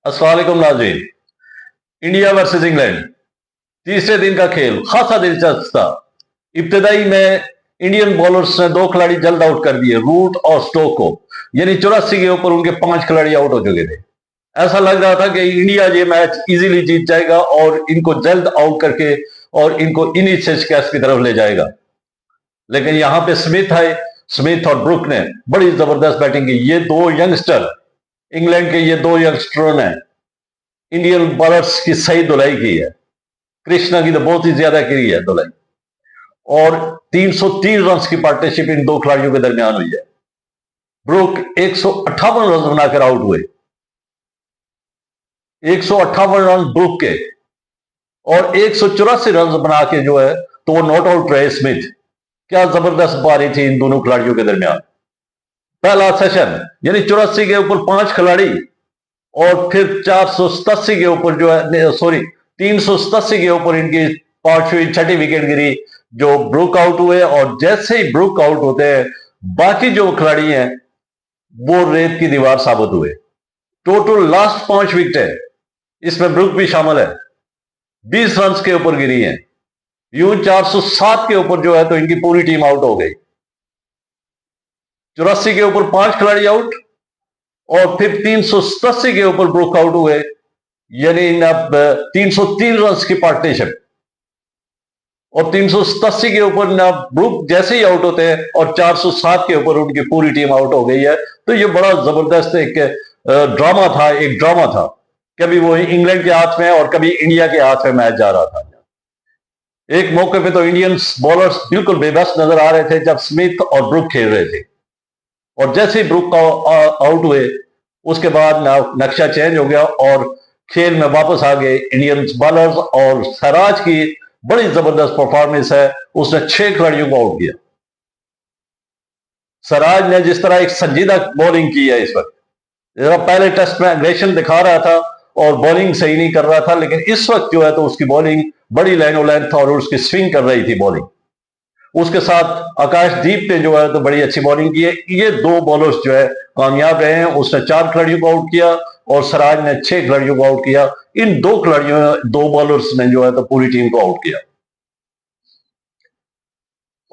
अस्सलाम वालेकुम नाज़रीन। इंडिया वर्सेस इंग्लैंड तीसरे दिन का खेल खासा दिलचस्प था। इब्तदाई में इंडियन बॉलर्स ने दो खिलाड़ी जल्द आउट कर दिए, रूट और स्टोक को। यानी 84 के ऊपर उनके 5 खिलाड़ी आउट हो चुके थे। ऐसा लग रहा था कि इंडिया ये मैच इजीली जीत जाएगा और इनको जल्द आउट करके और इनको इन्हीं से शिकस्त की तरफ ले जाएगा। लेकिन यहां पे स्मिथ आए, स्मिथ और ब्रुक ने बड़ी जबरदस्त बैटिंग की। ये दो यंगस्टर, इंग्लैंड के ये दो यंगस्टरों ने इंडियन बॉलर्स की सही धुलाई की है। कृष्णा की तो बहुत ही ज्यादा की है धुलाई। और 303 रन की पार्टनरशिप इन दो खिलाड़ियों के दरमियान हुई है। ब्रुक 158 रन बनाकर आउट हुए, 158 रन ब्रुक के, और 184 रन बना के जो है तो वो नॉट आउट रहे स्मिथ। क्या जबरदस्त बारी थी इन दोनों खिलाड़ियों के दरमियान। पहला सेशन यानी 84 के ऊपर 5 खिलाड़ी और फिर 487 के ऊपर जो है, सॉरी 387 के ऊपर इनकी पांचवी छठी विकेट गिरी, जो ब्रुक आउट हुए। और जैसे ही ब्रुक आउट होते हैं बाकी जो खिलाड़ी हैं वो रेत की दीवार साबित हुए। टोटल लास्ट 5 विकेटें, इसमें ब्रुक भी शामिल है, 20 रन के ऊपर गिरी हैं। यूं 407 के ऊपर जो है तो इनकी पूरी टीम आउट हो गई। 84 के ऊपर 5 खिलाड़ी आउट और फिर 387 के ऊपर ब्रुक आउट हुए, यानी अब 303 रन की पार्टनरशिप। और 387 के ऊपर ना ब्रुक जैसे ही आउट होते हैं और 407 के ऊपर उनकी पूरी टीम आउट हो गई है। तो ये बड़ा जबरदस्त एक ड्रामा था। कभी वो इंग्लैंड के हाथ में और कभी इंडिया के हाथ में मैच जा रहा था। एक मौके पे तो इंडियन बॉलर्स बिल्कुल बेबस नजर आ रहे थे जब स्मिथ और ब्रुक खेल रहे थे, और जैसे ही ब्रुक आउट हुए उसके बाद नक्शा चेंज हो गया और खेल में वापस आ गए इंडियन बॉलर्स। और सराज की बड़ी जबरदस्त परफॉर्मेंस है, उसने 6 खिलाड़ियों को आउट किया। सराज ने जिस तरह एक संजीदा बॉलिंग की है इस वक्त, जरा पहले टेस्ट में एग्रेशन दिखा रहा था और बॉलिंग सही नहीं कर रहा था, लेकिन इस वक्त जो है तो उसकी बॉलिंग बड़ी लाइनो लेंथ और उसकी स्विंग कर रही थी बॉलिंग। उसके साथ आकाशदीप ने जो है तो बड़ी अच्छी बॉलिंग की है। ये दो बॉलर्स जो है कामयाब रहे हैं। उसने 4 खिलाड़ियों को आउट किया और सराज ने 6 खिलाड़ियों को आउट किया। इन दो खिलाड़ियों, दो बॉलर्स ने जो है तो पूरी टीम को आउट किया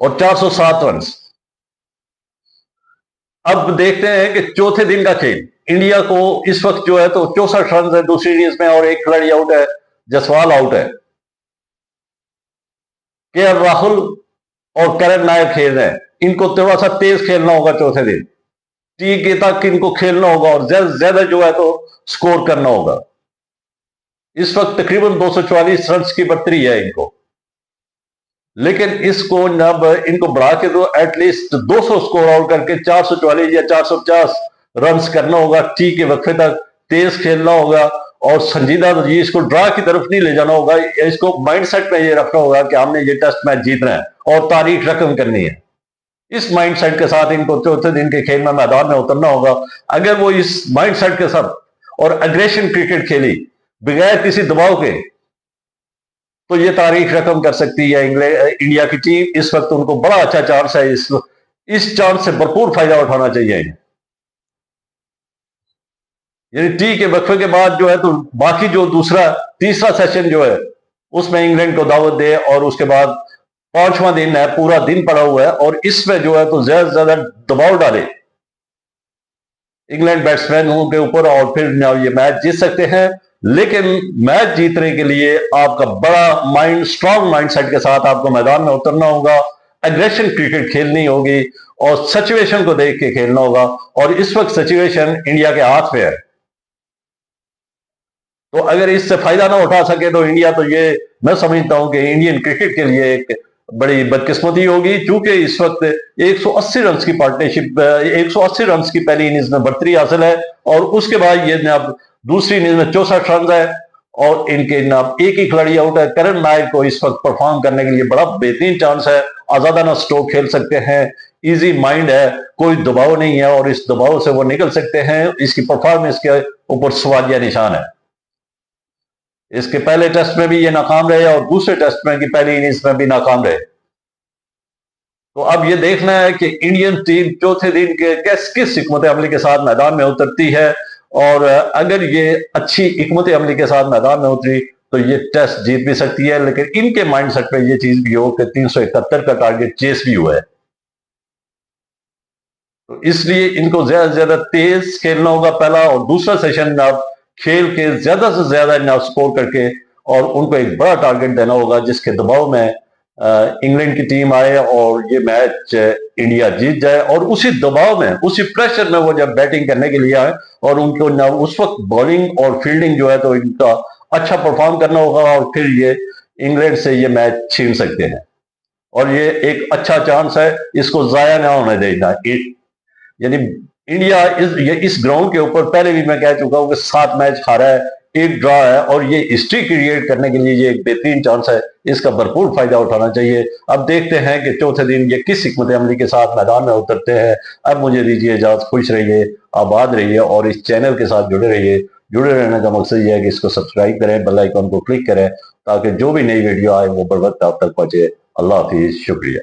और 407 रन। अब देखते हैं कि चौथे दिन का खेल। इंडिया को इस वक्त जो है तो 64 रन है दूसरी इनिंग्स में और एक खिलाड़ी आउट है, जसवाल आउट है। केएल राहुल और करण नायक खेल रहे हैं। इनको थोड़ा सा तेज खेलना होगा चौथे दिन, टी के तक इनको खेलना होगा और ज्यादा से ज्यादा जो है तो स्कोर करना होगा। इस वक्त तकरीबन 244 रन की बढ़तरी है इनको, लेकिन इसको जब इनको बढ़ा के तो एटलीस्ट 200 स्कोर आउट करके 444 या 450 रन करना होगा। टी के वक्फे तक तेज खेलना होगा और संजीदा जी इसको ड्रा की तरफ नहीं ले जाना होगा। इसको माइंडसेट में ये रखना होगा कि हमने ये टेस्ट मैच जीतना है और तारीख रकम करनी है। इस माइंडसेट के साथ इनको चौथे दिन के खेल में मैदान में उतरना होगा। अगर वो इस माइंडसेट के साथ और अग्रेशन क्रिकेट खेली बगैर किसी दबाव के तो ये तारीख रकम कर सकती है इंडिया की टीम। इस वक्त उनको बड़ा अच्छा चांस है, इस चांस से भरपूर फायदा उठाना चाहिए। यानी टी के वक्फे के बाद जो है तो बाकी जो तीसरा सेशन जो है उसमें इंग्लैंड को दावत दे और उसके बाद 5वां दिन है, पूरा दिन पड़ा हुआ है और इसमें जो है तो ज्यादा से ज्यादा दबाव डाले इंग्लैंड बैट्समैनों के ऊपर और फिर ये मैच जीत सकते हैं। लेकिन मैच जीतने के लिए आपका बड़ा स्ट्रांग माइंडसेट के साथ आपको मैदान में उतरना होगा, एग्रेशन क्रिकेट खेलनी होगी और सिचुएशन को देख के खेलना होगा। और इस वक्त सिचुएशन इंडिया के हाथ में है, तो अगर इससे फायदा ना उठा सके तो इंडिया, तो ये मैं समझता हूं कि इंडियन क्रिकेट के लिए एक बड़ी बदकिस्मती होगी। क्योंकि इस वक्त 180 रन की पार्टनरशिप, 180 रन की पहली इनिंग्स में बढ़तरी हासिल है और उसके बाद ये अब दूसरी इनिंग्स में 64 रन है और इनके एक ही खिलाड़ी आउट है। करण नायक को इस वक्त परफॉर्म करने के लिए बड़ा बेहतरीन चांस है। आजादाना स्ट्रोक खेल सकते हैं, इजी माइंड है, कोई दबाव नहीं है और इस दबाव से वो निकल सकते हैं। इसकी परफॉर्मेंस के ऊपर सवालिया निशान है। इसके पहले टेस्ट में भी ये नाकाम रहे और दूसरे टेस्ट में की पहली इनिंग्स में भी नाकाम रहे। तो अब ये देखना है कि इंडियन टीम चौथे दिन के किस हिकमत अमली के साथ मैदान में उतरती है और अगर ये अच्छी हिकमत अमली के साथ मैदान में उतरी तो ये टेस्ट जीत भी सकती है, लेकिन इनके माइंडसेट पे ये चीज भी हो कि 371 का टारगेट चेस भी हुआ है, तो इसलिए इनको ज्यादा से ज्यादा तेज खेलना होगा पहला, और दूसरा सेशन में आप खेल के ज्यादा से ज्यादा स्कोर करके और उनको एक बड़ा टारगेट देना होगा जिसके दबाव में इंग्लैंड की टीम आए और ये मैच इंडिया जीत जाए, और उसी दबाव में उसी प्रेशर में वो जब बैटिंग करने के लिए आए और उनको ना उस वक्त बॉलिंग और फील्डिंग जो है तो इनका अच्छा परफॉर्म करना होगा, और फिर ये इंग्लैंड से ये मैच छीन सकते हैं। और ये एक अच्छा चांस है, इसको जाया ना होने देना। यानी इंडिया इस ग्राउंड के ऊपर पहले भी मैं कह चुका हूं कि 7 मैच हारा है, 1 ड्रॉ है, और ये हिस्ट्री क्रिएट करने के लिए ये एक बेहतरीन चांस है, इसका भरपूर फायदा उठाना चाहिए। अब देखते हैं कि चौथे दिन ये किस हिकमत अमली के साथ मैदान में उतरते हैं। अब मुझे दीजिए इजाजत, खुश रहिए, आबाद रहिए और इस चैनल के साथ जुड़े रहिए। जुड़े रहने का मकसद ये है कि इसको सब्सक्राइब करें, बेल आइकन को क्लिक करें ताकि जो भी नई वीडियो आए वो बर वक्त आप तक पहुंचे। अल्लाह हाफिज, शुक्रिया।